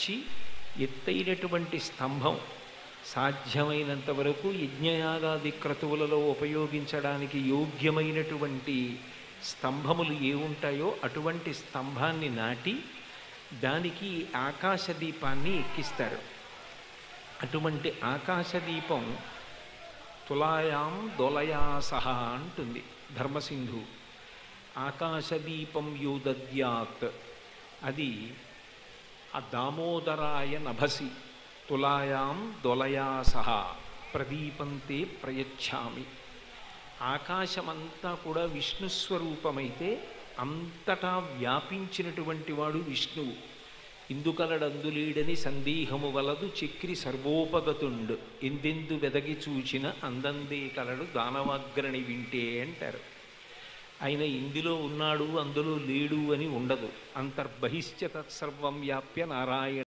వ్యాపించి ఎత్తైనటువంటి స్తంభం, సాధ్యమైనంత వరకు యజ్ఞయాగాది క్రతువులలో ఉపయోగించడానికి యోగ్యమైనటువంటి స్తంభములు ఏ ఉంటాయో అటువంటి స్తంభాన్ని నాటి దానికి ఆకాశదీపాన్ని ఎక్కిస్తారు. అటువంటి ఆకాశదీపం తులాయాం దోలయా సహా అంటుంది ధర్మసింధు. ఆకాశదీపం యోదద్యాత్, అది ఆ దామోదరాయ నభసి తులాయాం దొలయా సహా ప్రదీపంతే ప్రయచ్ఛామి. ఆకాశమంతా కూడా విష్ణుస్వరూపమైతే అంతటా వ్యాపించినటువంటి వాడు విష్ణువు. ఇందుకలడందులీడని సందేహము వలదు చక్రి సర్వోపగతుండు, ఎందెందు వెదగి చూచిన అందందే కలడు దానవాగ్రణి వింటే అంటారు. ఆయన ఇందులో ఉన్నాడు అందులో లేడు అని ఉండదు. అంతర్బహిశ్చ తత్సర్వం వ్యాప్య నారాయణ